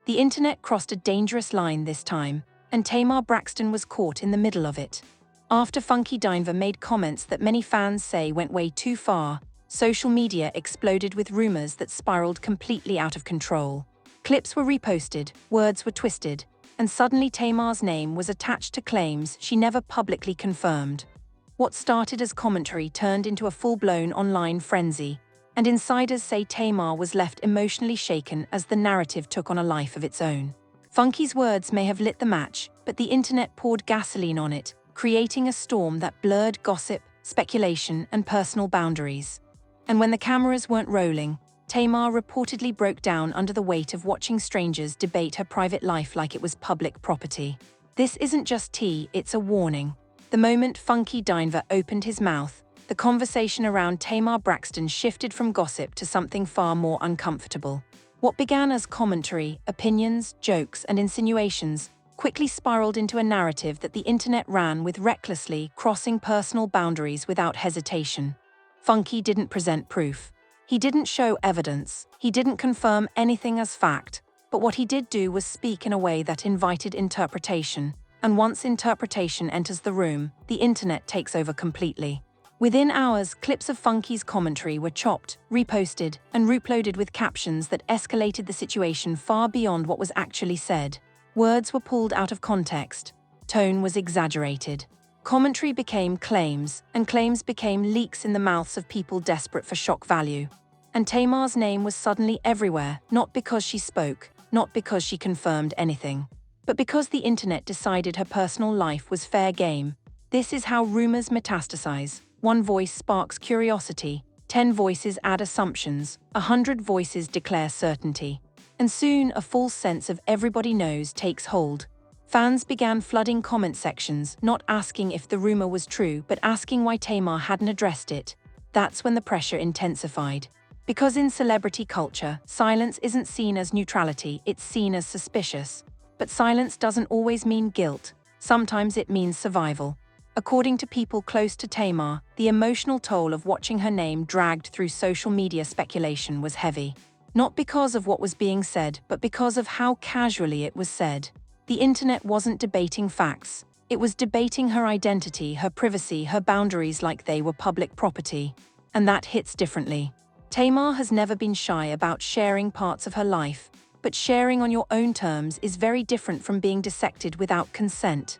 The internet crossed a dangerous line this time, and Tamar Braxton was caught in the middle of it. After Dineva made comments that many fans say went way too far, social media exploded with rumors that spiraled completely out of control. Clips were reposted, words were twisted, and suddenly Tamar's name was attached to claims she never publicly confirmed. What started as commentary turned into a full-blown online frenzy, and insiders say Tamar was left emotionally shaken as the narrative took on a life of its own. Funky's words may have lit the match, but the internet poured gasoline on it, creating a storm that blurred gossip, speculation, and personal boundaries. And when the cameras weren't rolling, Tamar reportedly broke down under the weight of watching strangers debate her private life like it was public property. This isn't just tea, it's a warning. The moment Dineva opened his mouth, the conversation around Tamar Braxton shifted from gossip to something far more uncomfortable. What began as commentary, opinions, jokes, and insinuations quickly spiraled into a narrative that the internet ran with recklessly, crossing personal boundaries without hesitation. Funky didn't present proof. He didn't show evidence. He didn't confirm anything as fact. But what he did do was speak in a way that invited interpretation. And once interpretation enters the room, the internet takes over completely. Within hours, clips of Funky's commentary were chopped, reposted, and reuploaded with captions that escalated the situation far beyond what was actually said. Words were pulled out of context. Tone was exaggerated. Commentary became claims, and claims became leaks in the mouths of people desperate for shock value. And Tamar's name was suddenly everywhere, not because she spoke, not because she confirmed anything, but because the internet decided her personal life was fair game. This is how rumors metastasize. One voice sparks curiosity, 10 voices add assumptions, 100 voices declare certainty. And soon a false sense of everybody knows takes hold. Fans began flooding comment sections, not asking if the rumor was true, but asking why Tamar hadn't addressed it. That's when the pressure intensified. Because in celebrity culture, silence isn't seen as neutrality, it's seen as suspicious. But silence doesn't always mean guilt. Sometimes it means survival. According to people close to Tamar, the emotional toll of watching her name dragged through social media speculation was heavy. Not because of what was being said, but because of how casually it was said. The internet wasn't debating facts. It was debating her identity, her privacy, her boundaries like they were public property. And that hits differently. Tamar has never been shy about sharing parts of her life, but sharing on your own terms is very different from being dissected without consent.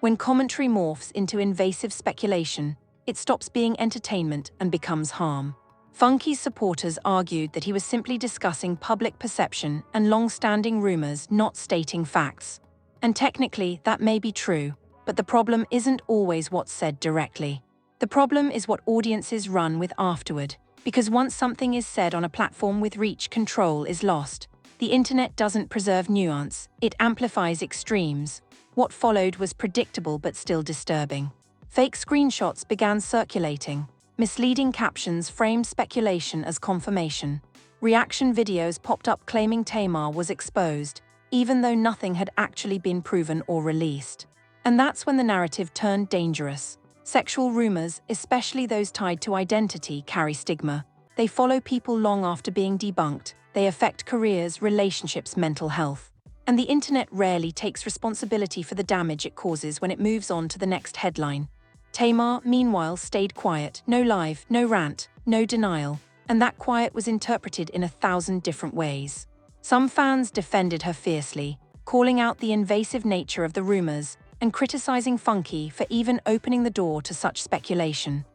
When commentary morphs into invasive speculation, it stops being entertainment and becomes harm. Funky's supporters argued that he was simply discussing public perception and long-standing rumors, not stating facts. And technically, that may be true, but the problem isn't always what's said directly. The problem is what audiences run with afterward, because once something is said on a platform with reach, control is lost. The internet doesn't preserve nuance, it amplifies extremes. What followed was predictable but still disturbing. Fake screenshots began circulating. Misleading captions framed speculation as confirmation. Reaction videos popped up claiming Tamar was exposed, even though nothing had actually been proven or released. And that's when the narrative turned dangerous. Sexual rumors, especially those tied to identity, carry stigma. They follow people long after being debunked. They affect careers, relationships, mental health. And the internet rarely takes responsibility for the damage it causes when it moves on to the next headline. Tamar, meanwhile, stayed quiet. No live, no rant, no denial. And that quiet was interpreted in 1,000 different ways. Some fans defended her fiercely, calling out the invasive nature of the rumors and criticizing Funky for even opening the door to such speculation.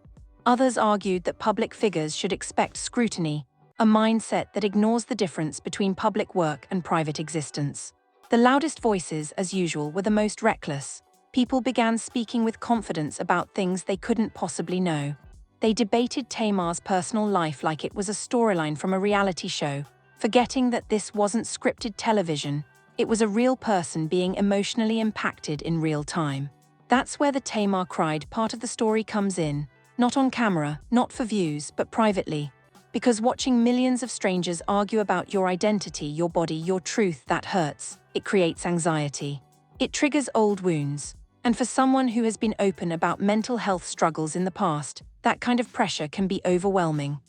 Others argued that public figures should expect scrutiny, a mindset that ignores the difference between public work and private existence. The loudest voices, as usual, were the most reckless. People began speaking with confidence about things they couldn't possibly know. They debated Tamar's personal life like it was a storyline from a reality show, forgetting that this wasn't scripted television. It was a real person being emotionally impacted in real time. That's where the Tamar cried part of the story comes in, not on camera, not for views, but privately. Because watching millions of strangers argue about your identity, your body, your truth, that hurts. It creates anxiety. It triggers old wounds. And for someone who has been open about mental health struggles in the past, that kind of pressure can be overwhelming.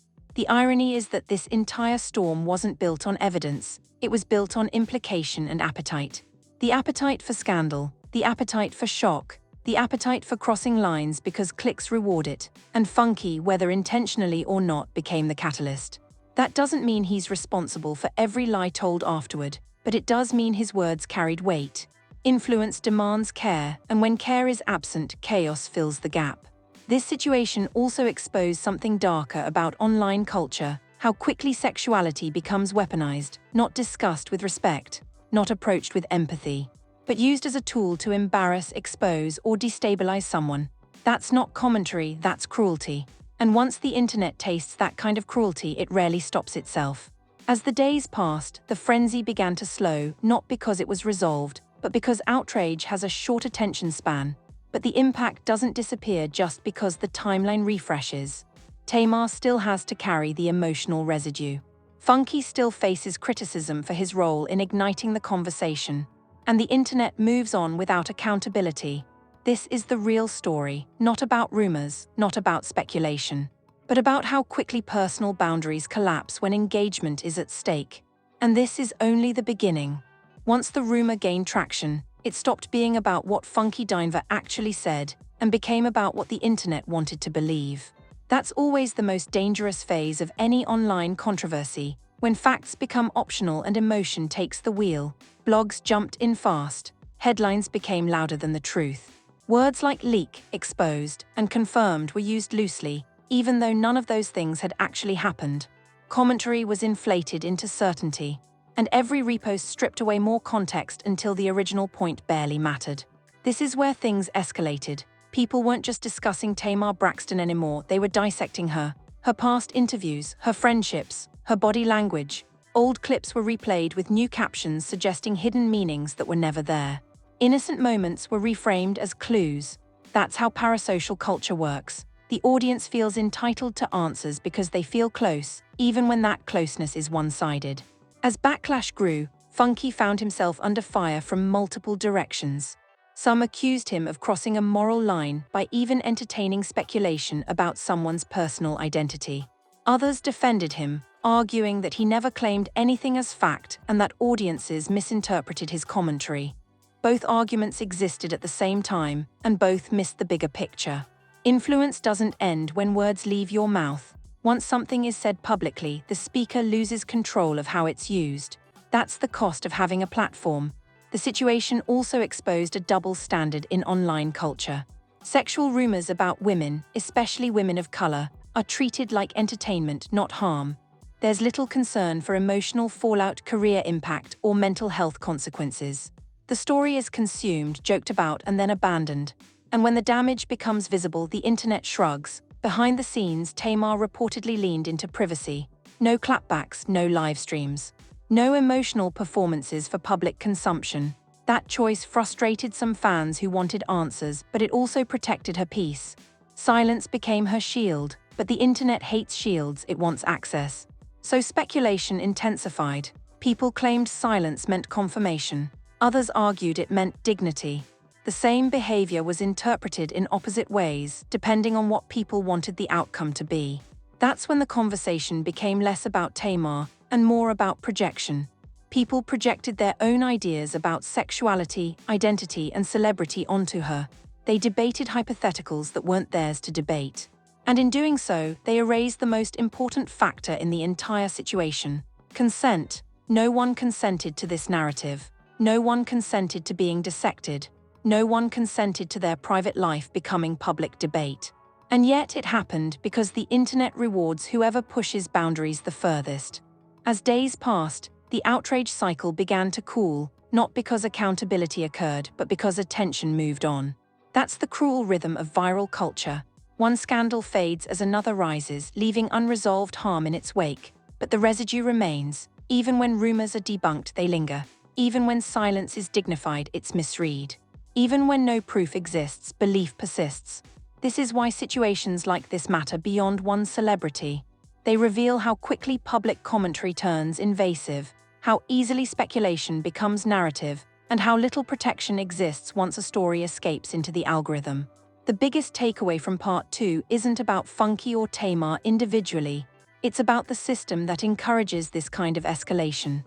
The irony is that this entire storm wasn't built on evidence, it was built on implication and appetite. The appetite for scandal, the appetite for shock, the appetite for crossing lines because clicks reward it, and Funky, whether intentionally or not, became the catalyst. That doesn't mean he's responsible for every lie told afterward, but it does mean his words carried weight. Influence demands care, and when care is absent, chaos fills the gap. This situation also exposed something darker about online culture, how quickly sexuality becomes weaponized, not discussed with respect, not approached with empathy, but used as a tool to embarrass, expose, or destabilize someone. That's not commentary, that's cruelty. And once the internet tastes that kind of cruelty, it rarely stops itself. As the days passed, the frenzy began to slow, not because it was resolved, but because outrage has a short attention span. But the impact doesn't disappear just because the timeline refreshes. Tamar still has to carry the emotional residue. Funky still faces criticism for his role in igniting the conversation. And the internet moves on without accountability. This is the real story, not about rumors, not about speculation, but about how quickly personal boundaries collapse when engagement is at stake. And this is only the beginning. Once the rumor gained traction, it stopped being about what Funky Dineva actually said and became about what the internet wanted to believe. That's always the most dangerous phase of any online controversy, when facts become optional and emotion takes the wheel. Blogs jumped in fast, headlines became louder than the truth. Words like leak, exposed, and confirmed were used loosely, even though none of those things had actually happened. Commentary was inflated into certainty, and every repost stripped away more context until the original point barely mattered. This is where things escalated. People weren't just discussing Tamar Braxton anymore, they were dissecting her past interviews, her friendships, her body language. Old clips were replayed with new captions suggesting hidden meanings that were never there. Innocent moments were reframed as clues. That's how parasocial culture works. The audience feels entitled to answers because they feel close, even when that closeness is one-sided. As backlash grew, Funky found himself under fire from multiple directions. Some accused him of crossing a moral line by even entertaining speculation about someone's personal identity. Others defended him, arguing that he never claimed anything as fact and that audiences misinterpreted his commentary. Both arguments existed at the same time, and both missed the bigger picture. Influence doesn't end when words leave your mouth. Once something is said publicly, the speaker loses control of how it's used. That's the cost of having a platform. The situation also exposed a double standard in online culture. Sexual rumors about women, especially women of color, are treated like entertainment, not harm. There's little concern for emotional fallout, career impact, or mental health consequences. The story is consumed, joked about, and then abandoned. And when the damage becomes visible, the internet shrugs. Behind the scenes, Tamar reportedly leaned into privacy. No clapbacks, no live streams. No emotional performances for public consumption. That choice frustrated some fans who wanted answers, but it also protected her peace. Silence became her shield, but the internet hates shields, it wants access. So speculation intensified. People claimed silence meant confirmation. Others argued it meant dignity. The same behavior was interpreted in opposite ways, depending on what people wanted the outcome to be. That's when the conversation became less about Tamar and more about projection. People projected their own ideas about sexuality, identity, and celebrity onto her. They debated hypotheticals that weren't theirs to debate. And in doing so, they erased the most important factor in the entire situation: consent. No one consented to this narrative. No one consented to being dissected. No one consented to their private life becoming public debate. And yet it happened because the internet rewards whoever pushes boundaries the furthest. As days passed, the outrage cycle began to cool, not because accountability occurred, but because attention moved on. That's the cruel rhythm of viral culture. One scandal fades as another rises, leaving unresolved harm in its wake. But the residue remains. Even when rumors are debunked, they linger. Even when silence is dignified, it's misread. Even when no proof exists, belief persists. This is why situations like this matter beyond one celebrity. They reveal how quickly public commentary turns invasive, how easily speculation becomes narrative, and how little protection exists once a story escapes into the algorithm. The biggest takeaway from Part 2 isn't about Funky or Tamar individually. It's about the system that encourages this kind of escalation.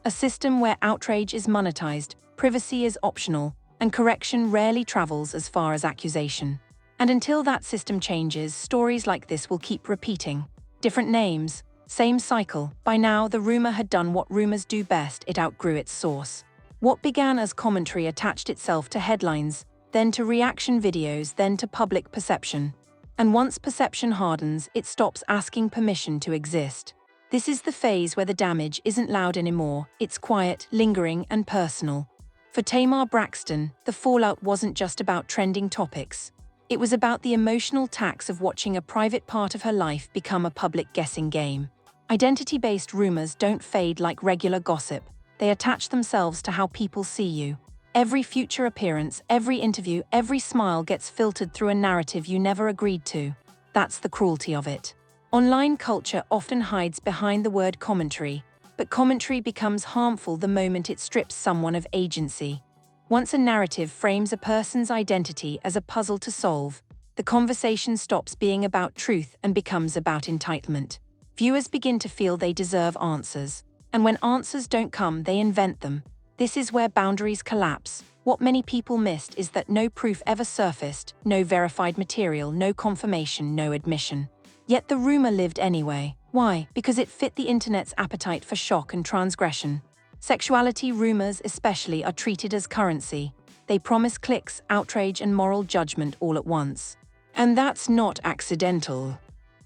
A system where outrage is monetized, privacy is optional, and correction rarely travels as far as accusation. And until that system changes, stories like this will keep repeating. Different names, same cycle. By now, the rumor had done what rumors do best: it outgrew its source. What began as commentary attached itself to headlines, then to reaction videos, then to public perception. And once perception hardens, it stops asking permission to exist. This is the phase where the damage isn't loud anymore, it's quiet, lingering, and personal. For Tamar Braxton, the fallout wasn't just about trending topics. It was about the emotional tax of watching a private part of her life become a public guessing game. Identity-based rumors don't fade like regular gossip. They attach themselves to how people see you. Every future appearance, every interview, every smile gets filtered through a narrative you never agreed to. That's the cruelty of it. Online culture often hides behind the word commentary, but commentary becomes harmful the moment it strips someone of agency. Once a narrative frames a person's identity as a puzzle to solve, the conversation stops being about truth and becomes about entitlement. Viewers begin to feel they deserve answers, and when answers don't come, they invent them. This is where boundaries collapse. What many people missed is that no proof ever surfaced, no verified material, no confirmation, no admission. Yet the rumor lived anyway. Why? Because it fit the internet's appetite for shock and transgression. Sexuality rumors especially are treated as currency. They promise clicks, outrage, and moral judgment all at once. And that's not accidental.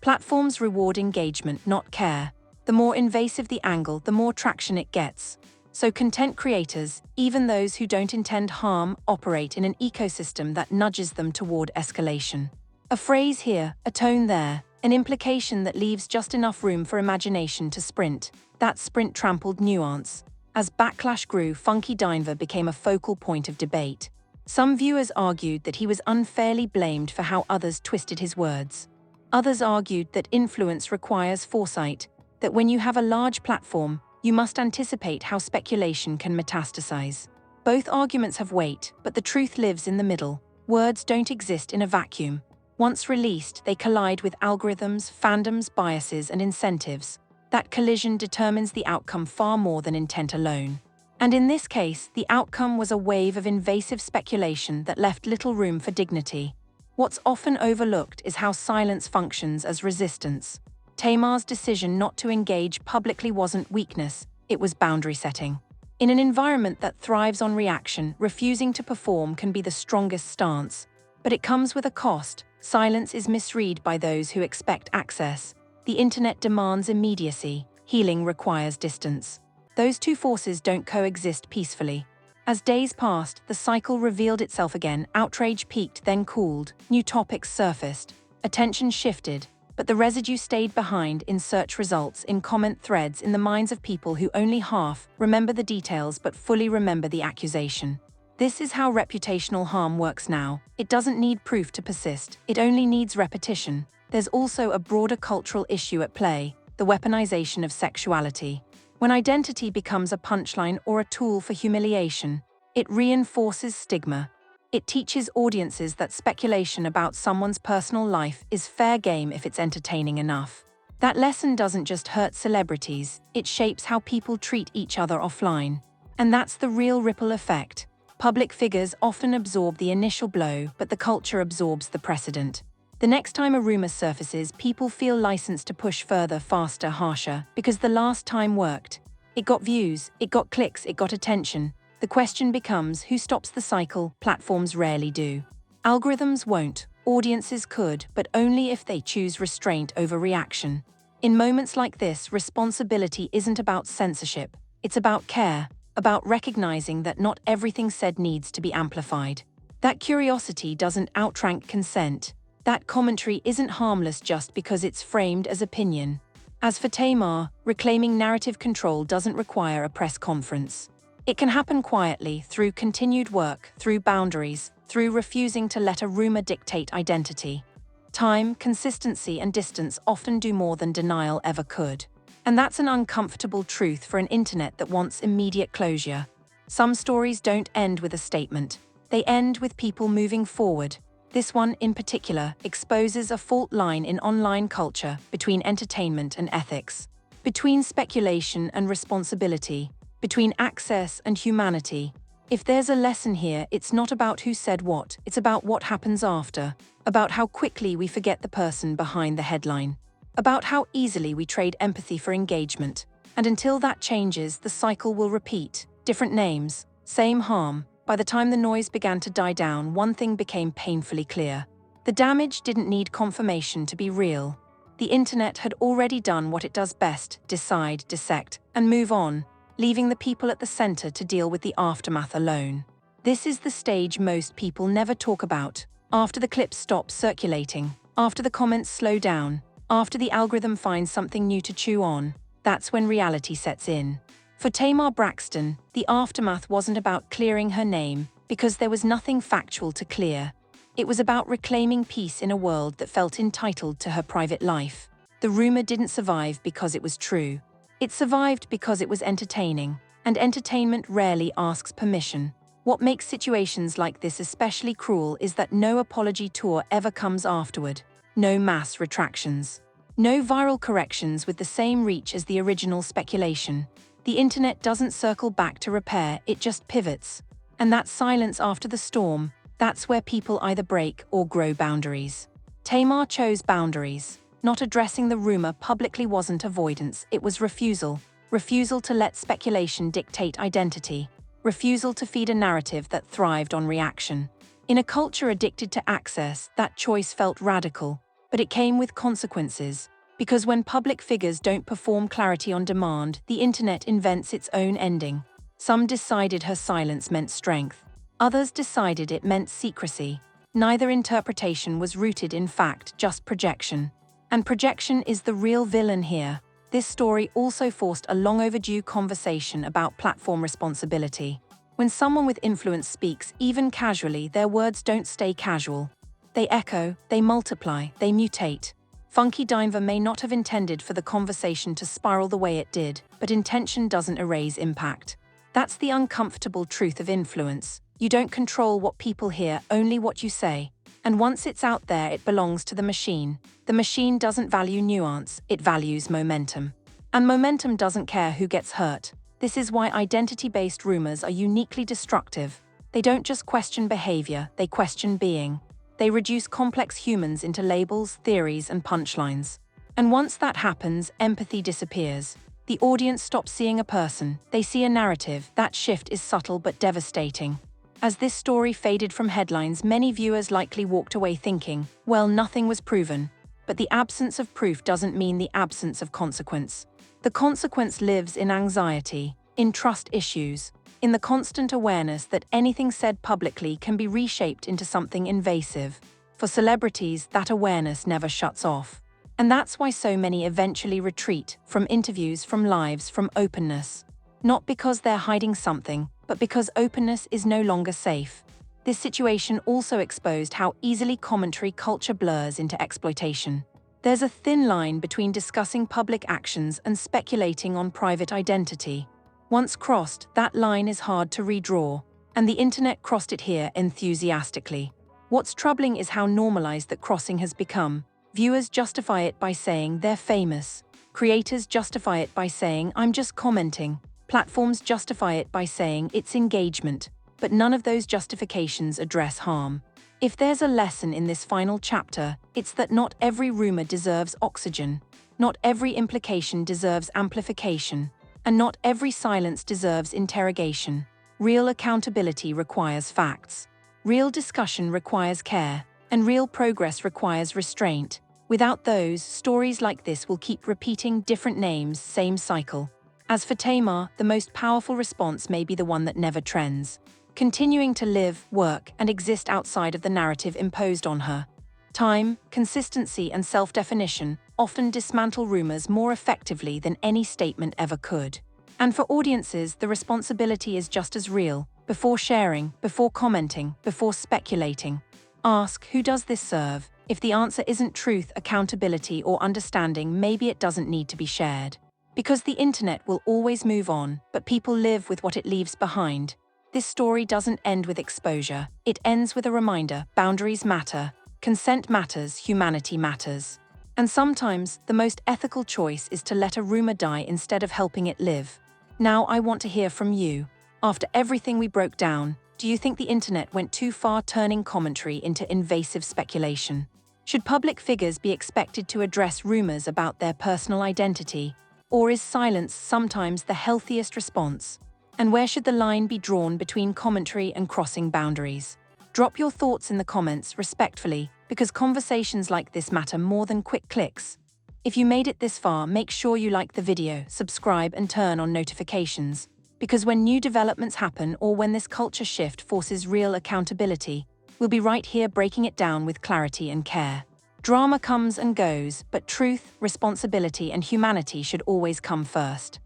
Platforms reward engagement, not care. The more invasive the angle, the more traction it gets. So content creators, even those who don't intend harm, operate in an ecosystem that nudges them toward escalation. A phrase here, a tone there, an implication that leaves just enough room for imagination to sprint. That sprint trampled nuance. As backlash grew, Funky Dineva became a focal point of debate. Some viewers argued that he was unfairly blamed for how others twisted his words. Others argued that influence requires foresight, that when you have a large platform, you must anticipate how speculation can metastasize. Both arguments have weight, but the truth lives in the middle. Words don't exist in a vacuum. Once released, they collide with algorithms, fandoms, biases, and incentives. That collision determines the outcome far more than intent alone. And in this case, the outcome was a wave of invasive speculation that left little room for dignity. What's often overlooked is how silence functions as resistance. Tamar's decision not to engage publicly wasn't weakness, it was boundary setting. In an environment that thrives on reaction, refusing to perform can be the strongest stance. But it comes with a cost. Silence is misread by those who expect access. The internet demands immediacy. Healing requires distance. Those two forces don't coexist peacefully. As days passed, the cycle revealed itself again. Outrage peaked, then cooled. New topics surfaced. Attention shifted. But the residue stayed behind in search results, in comment threads, in the minds of people who only half remember the details but fully remember the accusation. This is how reputational harm works now. It doesn't need proof to persist, it only needs repetition. There's also a broader cultural issue at play, the weaponization of sexuality. When identity becomes a punchline or a tool for humiliation, it reinforces stigma. It teaches audiences that speculation about someone's personal life is fair game if it's entertaining enough. That lesson doesn't just hurt celebrities, it shapes how people treat each other offline. And that's the real ripple effect. Public figures often absorb the initial blow, but the culture absorbs the precedent. The next time a rumor surfaces, people feel licensed to push further, faster, harsher, because the last time worked. It got views, it got clicks, it got attention. The question becomes, who stops the cycle? Platforms rarely do. Algorithms won't. Audiences could, but only if they choose restraint over reaction. In moments like this, responsibility isn't about censorship. It's about care, about recognizing that not everything said needs to be amplified. That curiosity doesn't outrank consent. That commentary isn't harmless just because it's framed as opinion. As for Tamar, reclaiming narrative control doesn't require a press conference. It can happen quietly, through continued work, through boundaries, through refusing to let a rumor dictate identity. Time, consistency, and distance often do more than denial ever could. And that's an uncomfortable truth for an internet that wants immediate closure. Some stories don't end with a statement. They end with people moving forward. This one, in particular, exposes a fault line in online culture between entertainment and ethics, between speculation and responsibility, between access and humanity. If there's a lesson here, it's not about who said what, it's about what happens after, about how quickly we forget the person behind the headline, about how easily we trade empathy for engagement. And until that changes, the cycle will repeat. Different names, same harm. By the time the noise began to die down, one thing became painfully clear. The damage didn't need confirmation to be real. The internet had already done what it does best: decide, dissect, and move on, leaving the people at the center to deal with the aftermath alone. This is the stage most people never talk about. After the clips stop circulating, after the comments slow down, after the algorithm finds something new to chew on, that's when reality sets in. For Tamar Braxton, the aftermath wasn't about clearing her name, because there was nothing factual to clear. It was about reclaiming peace in a world that felt entitled to her private life. The rumor didn't survive because it was true. It survived because it was entertaining, and entertainment rarely asks permission. What makes situations like this especially cruel is that no apology tour ever comes afterward. No mass retractions. No viral corrections with the same reach as the original speculation. The internet doesn't circle back to repair, it just pivots. And that silence after the storm, that's where people either break or grow boundaries. Tamar chose boundaries. Not addressing the rumor publicly wasn't avoidance, it was refusal. Refusal to let speculation dictate identity. Refusal to feed a narrative that thrived on reaction. In a culture addicted to access, that choice felt radical, but it came with consequences. Because when public figures don't perform clarity on demand, the internet invents its own ending. Some decided her silence meant strength. Others decided it meant secrecy. Neither interpretation was rooted in fact, just projection. And projection is the real villain here. This story also forced a long-overdue conversation about platform responsibility. When someone with influence speaks, even casually, their words don't stay casual. They echo, they multiply, they mutate. Funky Dineva may not have intended for the conversation to spiral the way it did, but intention doesn't erase impact. That's the uncomfortable truth of influence. You don't control what people hear, only what you say. And once it's out there, it belongs to the machine. The machine doesn't value nuance, it values momentum. And momentum doesn't care who gets hurt. This is why identity-based rumors are uniquely destructive. They don't just question behavior, they question being. They reduce complex humans into labels, theories, and punchlines. And once that happens, empathy disappears. The audience stops seeing a person, they see a narrative. That shift is subtle but devastating. As this story faded from headlines, many viewers likely walked away thinking, well, nothing was proven. But the absence of proof doesn't mean the absence of consequence. The consequence lives in anxiety, in trust issues, in the constant awareness that anything said publicly can be reshaped into something invasive. For celebrities, that awareness never shuts off. And that's why so many eventually retreat from interviews, from lives, from openness. Not because they're hiding something, but because openness is no longer safe. This situation also exposed how easily commentary culture blurs into exploitation. There's a thin line between discussing public actions and speculating on private identity. Once crossed, that line is hard to redraw, and the internet crossed it here enthusiastically. What's troubling is how normalized that crossing has become. Viewers justify it by saying they're famous. Creators justify it by saying, I'm just commenting. Platforms justify it by saying it's engagement. But none of those justifications address harm. If there's a lesson in this final chapter, it's that not every rumor deserves oxygen. Not every implication deserves amplification. And not every silence deserves interrogation. Real accountability requires facts. Real discussion requires care. And real progress requires restraint. Without those, stories like this will keep repeating, different names, same cycle. As for Tamar, the most powerful response may be the one that never trends. Continuing to live, work, and exist outside of the narrative imposed on her. Time, consistency, and self-definition often dismantle rumors more effectively than any statement ever could. And for audiences, the responsibility is just as real. Before sharing, before commenting, before speculating, ask, who does this serve? If the answer isn't truth, accountability, or understanding, maybe it doesn't need to be shared. Because the internet will always move on, but people live with what it leaves behind. This story doesn't end with exposure. It ends with a reminder: boundaries matter, consent matters, humanity matters. And sometimes, the most ethical choice is to let a rumor die instead of helping it live. Now I want to hear from you. After everything we broke down, do you think the internet went too far, turning commentary into invasive speculation? Should public figures be expected to address rumors about their personal identity? Or is silence sometimes the healthiest response? And where should the line be drawn between commentary and crossing boundaries? Drop your thoughts in the comments respectfully, because conversations like this matter more than quick clicks. If you made it this far, make sure you like the video, subscribe, and turn on notifications. Because when new developments happen or when this culture shift forces real accountability, we'll be right here breaking it down with clarity and care. Drama comes and goes, but truth, responsibility, and humanity should always come first.